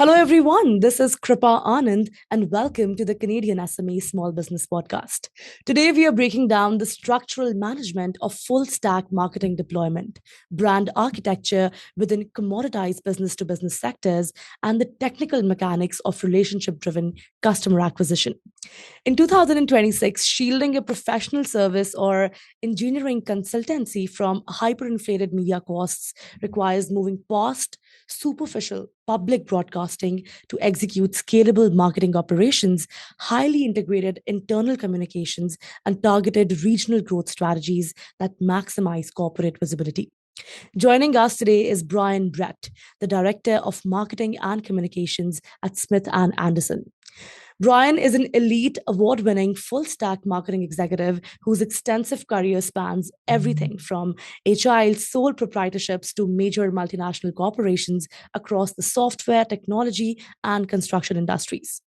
Hello, everyone. This is Kripa Anand, and welcome to the Canadian SME Small Business Podcast. Today, we are breaking down the structural management of full stack marketing deployment, brand architecture within commoditized business to business sectors, and the technical mechanics of relationship driven customer acquisition. In 2026, shielding a professional service or engineering consultancy from hyperinflated media costs requires moving past superficial public broadcasting to execute scalable marketing operations, highly integrated internal communications, and targeted regional growth strategies that maximize corporate visibility. Joining us today is Brian Brett, the Director of Marketing and Communications at Smith and Anderson. Brian is an elite, award winning, full stack marketing executive whose extensive career spans everything from agile sole proprietorships to major multinational corporations across the software, technology, and construction industries.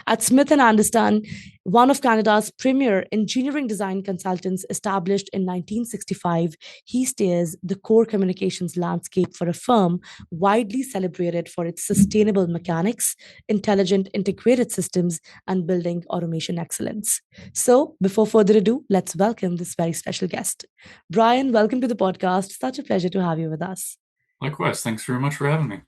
At Smith and Anderson, one of Canada's premier engineering design consultants established in 1965, he steers the core communications landscape for a firm widely celebrated for its sustainable mechanics, intelligent integrated systems, and building automation excellence. So, before further ado, let's welcome this very special guest. Brian, welcome to the podcast. Such a pleasure to have you with us. Likewise, thanks very much for having me.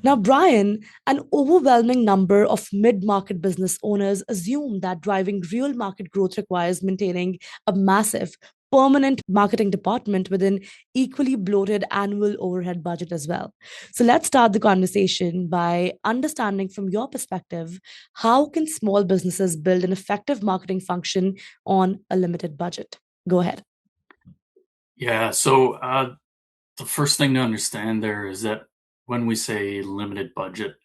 Now, Brian, an overwhelming number of mid market business owners assume that driving real market growth requires maintaining a massive, permanent marketing department with an equally bloated annual overhead budget as well. So let's start the conversation by understanding from your perspective, how can small businesses build an effective marketing function on a limited budget? Go ahead. Yeah, the first thing to understand there is that when we say limited budget,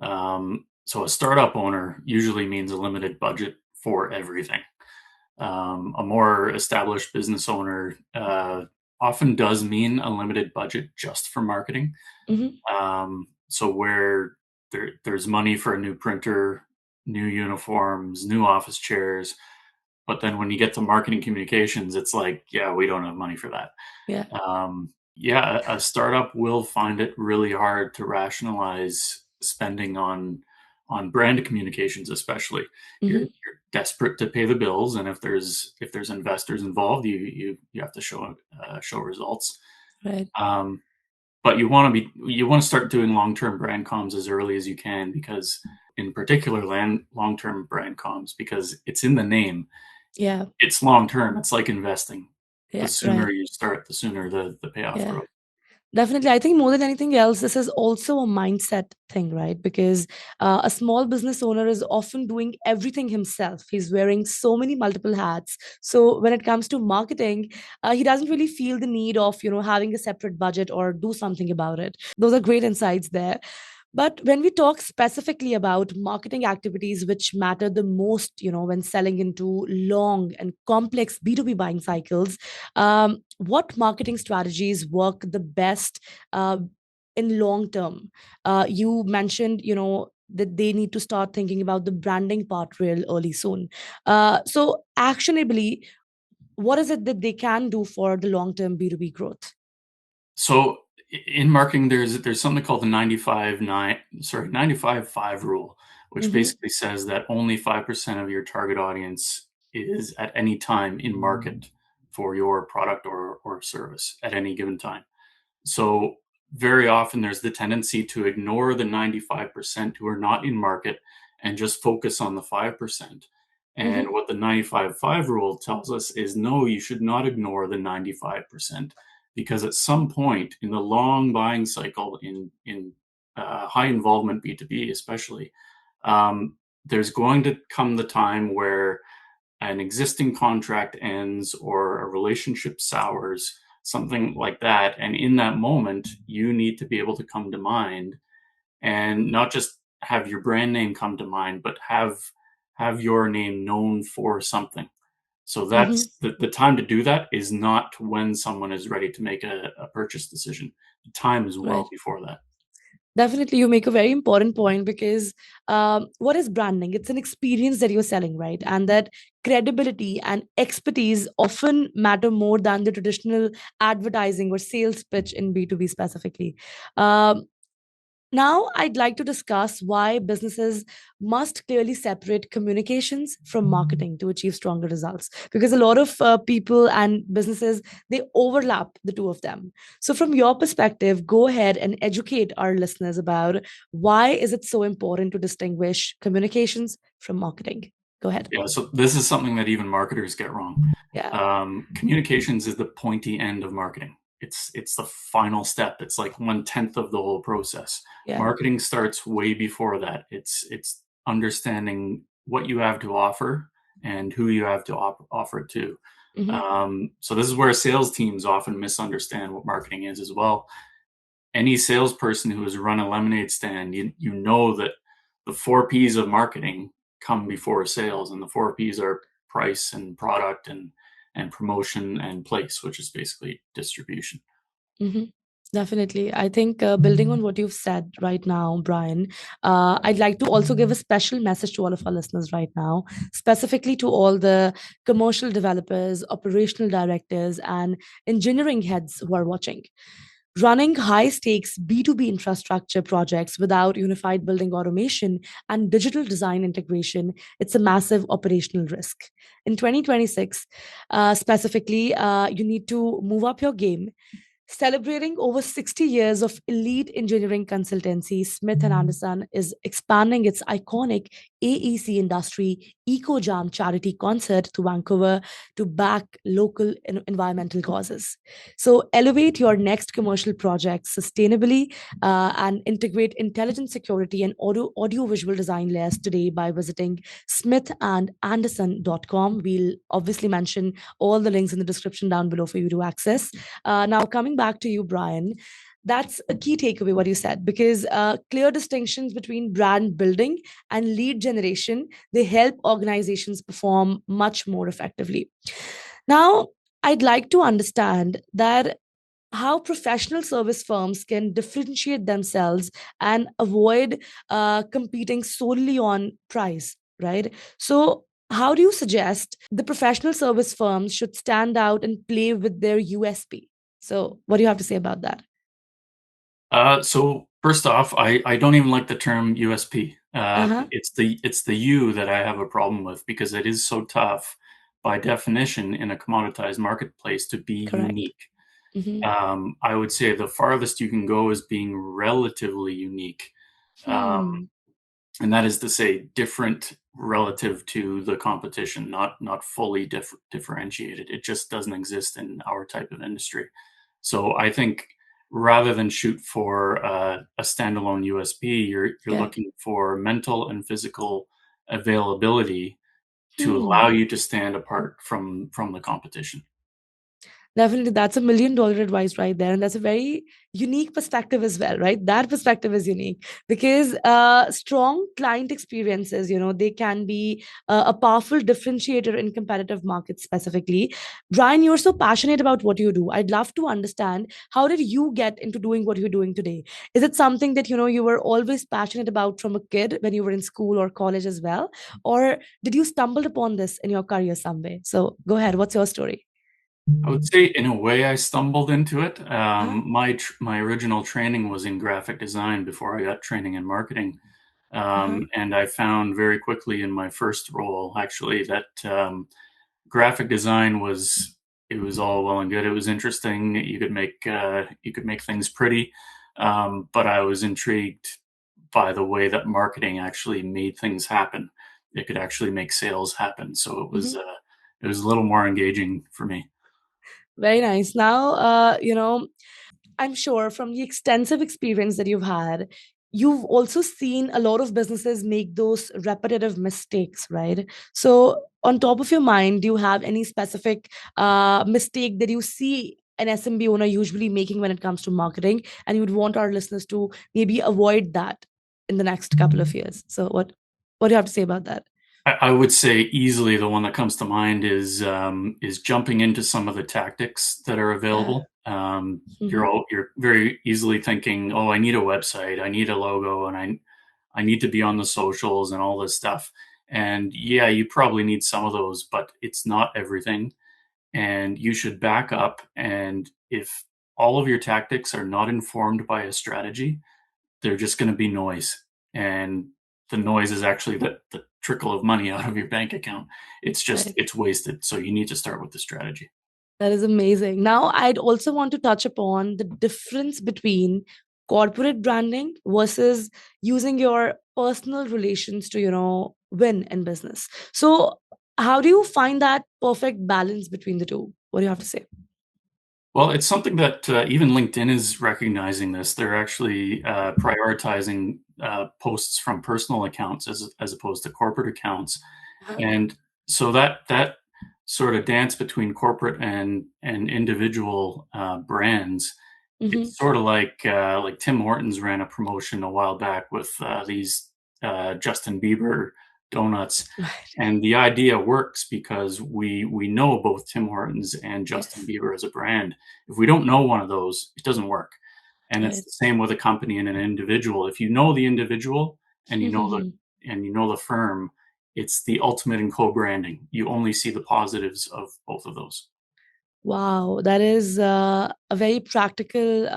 so a startup owner usually means a limited budget for everything. A more established business owner often does mean a limited budget just for marketing. So where there's money for a new printer, new uniforms, new office chairs, but then when you get to marketing communications, it's like, yeah, we don't have money for that. Yeah. A startup will find it really hard to rationalize spending on brand communications, especially. You're desperate to pay the bills, and if there's investors involved, you have to show results. Right. But you want to start doing long-term brand comms as early as you can, because in particular long-term brand comms, because it's in the name. Yeah. It's long-term. It's like investing. Yeah. The sooner Right. you start, the sooner the payoff Yeah. grows. Definitely. I think more than anything else, this is also a mindset thing, right? Because a small business owner is often doing everything himself. He's wearing so many multiple hats. So when it comes to marketing, he doesn't really feel the need of, having a separate budget or do something about it. Those are great insights there. But when we talk specifically about marketing activities which matter the most, when selling into long and complex B2B buying cycles, what marketing strategies work the best in long term? You mentioned, that they need to start thinking about the branding part real early soon. So, actionably, what is it that they can do for the long term B2B growth? So in marketing, there's something called the 95-5 rule, which Mm-hmm. basically says that only 5% of your target audience is at any time in market for your product or service at any given time. So very often there's the tendency to ignore the 95% who are not in market and just focus on the 5%. And Mm-hmm. what the 95-5 rule tells us is no, you should not ignore the 95%, because at some point in the long buying cycle in high involvement B2B especially, there's going to come the time where an existing contract ends or a relationship sours, something like that. And in that moment, you need to be able to come to mind, and not just have your brand name come to mind, but have your name known for something. So Mm-hmm. that's the time to do that is not when someone is ready to make a purchase decision. The time is Right. well before that. Definitely, you make a very important point because what is branding? It's an experience that you're selling, right? And that credibility and expertise often matter more than the traditional advertising or sales pitch in B2B specifically. Um, Now, I'd like to discuss why businesses must clearly separate communications from marketing to achieve stronger results. Because a lot of people and businesses, they overlap the two of them. So, from your perspective, go ahead and educate our listeners about why is it so important to distinguish communications from marketing. Go ahead. Yeah, so this is something that even marketers get wrong. Yeah, Communications is the pointy end of marketing. It's the final step. It's like 1/10 of the whole process. yeah. Marketing starts way before that. It's understanding what you have to offer and who you have to offer it to. Hmm. So this is where sales teams often misunderstand what marketing is as well. Any salesperson who has run a lemonade stand, you know that the 4 P's of marketing come before sales, and the 4 P's are price and product and promotion and place, which is basically distribution. Hmm. Definitely. I think building on what you've said right now, Brian, I'd like to also give a special message to all of our listeners right now, specifically to all the commercial developers, operational directors, and engineering heads who are watching. Running high stakes B2B infrastructure projects without unified building automation and digital design integration, it's a massive operational risk. In 2026, specifically, you need to move up your game. Celebrating over 60 years of elite engineering consultancy, Smith Andersen is expanding its iconic AEC industry EcoJam charity concert to Vancouver to back local environmental causes. So, elevate your next commercial project sustainably and integrate intelligent security and audio-visual design layers today by visiting smithandanderson.com. We'll obviously mention all the links in the description down below for you to access. Now, coming back to you, Brian, that's a key takeaway what you said, because clear distinctions between brand building and lead generation, they help organizations perform much more effectively. Now, I'd like to understand that how professional service firms can differentiate themselves and avoid competing solely on price, right? So, how do you suggest the professional service firms should stand out and play with their USP? So, what do you have to say about that? So first off, I don't even like the term USP. Uh huh. It's the U that I have a problem with because it is so tough by definition in a commoditized marketplace to be Correct. unique. Mm-hmm. I would say the farthest you can go is being relatively unique. Um, Hmm. and that is to say different relative to the competition, not fully differentiated. It just doesn't exist in our type of industry. So I think rather than shoot for a standalone USB, you're Yeah. looking for mental and physical availability to allow Hmm. you to stand apart from the competition. Definitely, that's $1 million advice right there. And that's a very unique perspective as well, right? That perspective is unique because strong client experiences, they can be a powerful differentiator in competitive markets specifically. Brian, you're so passionate about what you do. I'd love to understand, how did you get into doing what you're doing today? Is it something that, you were always passionate about from a kid when you were in school or college as well? Or did you stumble upon this in your career some way? So go ahead. What's your story? I would say in a way I stumbled into it. Uh-huh. My original training was in graphic design before I got training in marketing. Uh-huh. And I found very quickly in my first role, actually, that graphic design it was all well and good. It was interesting. You could make things pretty, but I was intrigued by the way that marketing actually made things happen. It could actually make sales happen. So Mhm. it was a little more engaging for me. Very nice. Now, I'm sure from the extensive experience that you've had, you've also seen a lot of businesses make those repetitive mistakes, right? So, on top of your mind, do you have any specific mistake that you see an SMB owner usually making when it comes to marketing, and you would want our listeners to maybe avoid that in the next couple of years? So, what do you have to say about that? I would say easily the one that comes to mind is jumping into some of the tactics that are Yeah. available. Hmm. You're very easily thinking, oh, I need a website, I need a logo, and I need to be on the socials and all this stuff. And yeah, you probably need some of those, but it's not everything. And you should back up. And if all of your tactics are not informed by a strategy, they're just going to be noise. And the noise is actually the trickle of money out of your bank account. Right. It's wasted. So you need to start with the strategy. That is amazing. Now, I'd also want to touch upon the difference between corporate branding versus using your personal relations to, win in business. So, how do you find that perfect balance between the two? What do you have to say? Well, it's something that even LinkedIn is recognizing this. They're actually prioritizing posts from personal accounts as opposed to corporate accounts, Uh-huh. and so that sort of dance between corporate and individual brands. Mm-hmm. It's sort of like Tim Hortons ran a promotion a while back with these Justin Bieber donuts, Right. and the idea works because we know both Tim Hortons and Justin Yes. Bieber as a brand. If we don't know one of those, it doesn't work. And it's Right. the same with a company and an individual. If you know the individual and you know the firm, it's the ultimate in co-branding. You only see the positives of both of those. Wow, that is a very practical,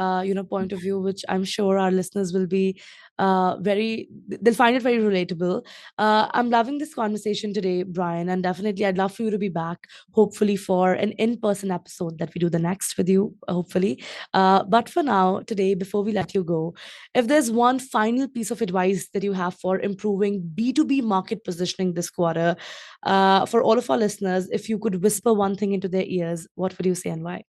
point of view, which I'm sure our listeners will be they'll find it very relatable. I'm loving this conversation today, Brian, and definitely I'd love for you to be back, hopefully for an in-person episode that we do the next with you, hopefully. But for now, today, before we let you go, if there's one final piece of advice that you have for improving B2B market positioning this quarter, for all of our listeners, if you could whisper one thing into their ears, what would you say and why?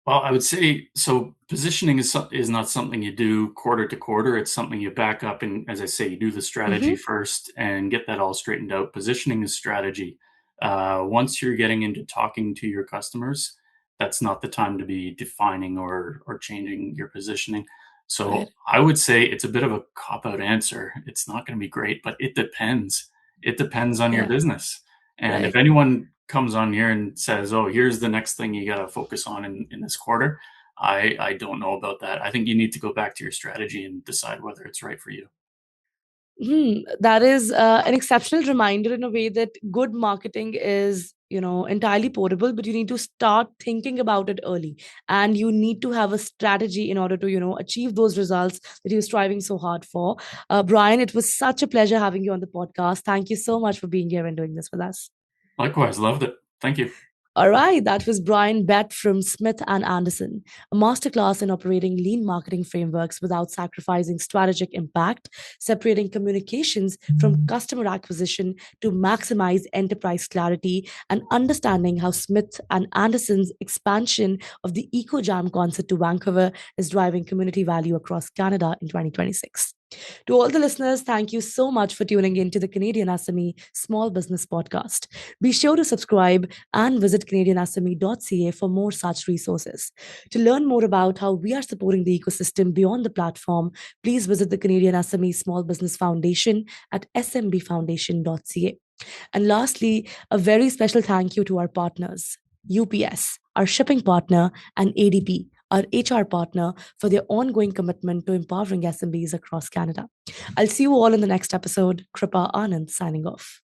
Well, I would say so. Positioning is not something you do quarter to quarter. It's something you back up and, as I say, you do the strategy Mm-hmm. first and get that all straightened out. Positioning is strategy. Once you're getting into talking to your customers, that's not the time to be defining or changing your positioning. So Right. I would say it's a bit of a cop out answer. It's not going to be great, but it depends. It depends on your Yeah. business. And if Right. anyone comes on here and says, "Oh, here's the next thing you got to focus on in this quarter," I don't know about that. I think you need to go back to your strategy and decide whether it's right for you. That is an exceptional reminder in a way that good marketing is, entirely portable, but you need to start thinking about it early. And you need to have a strategy in order to, achieve those results that you're striving so hard for. Brian, it was such a pleasure having you on the podcast. Thank you so much for being here and doing this with us. Likewise, loved it. Thank you. All right, that was Brian Bett from Smith and Andersen, a masterclass in operating lean marketing frameworks without sacrificing strategic impact, separating communications from customer acquisition to maximize enterprise clarity, and understanding how Smith and Anderson's expansion of the EcoJam concept to Vancouver is driving community value across Canada in 2026. To all the listeners, thank you so much for tuning in to the Canadian SME Small Business Podcast. Be sure to subscribe and visit CanadianSME.ca for more such resources. To learn more about how we are supporting the ecosystem beyond the platform, please visit the Canadian SME Small Business Foundation at smbfoundation.ca. And lastly, a very special thank you to our partners, UPS, our shipping partner, and ADP, our HR partner, for their ongoing commitment to empowering SMBs across Canada. I'll see you all in the next episode. Kripa Anand signing off.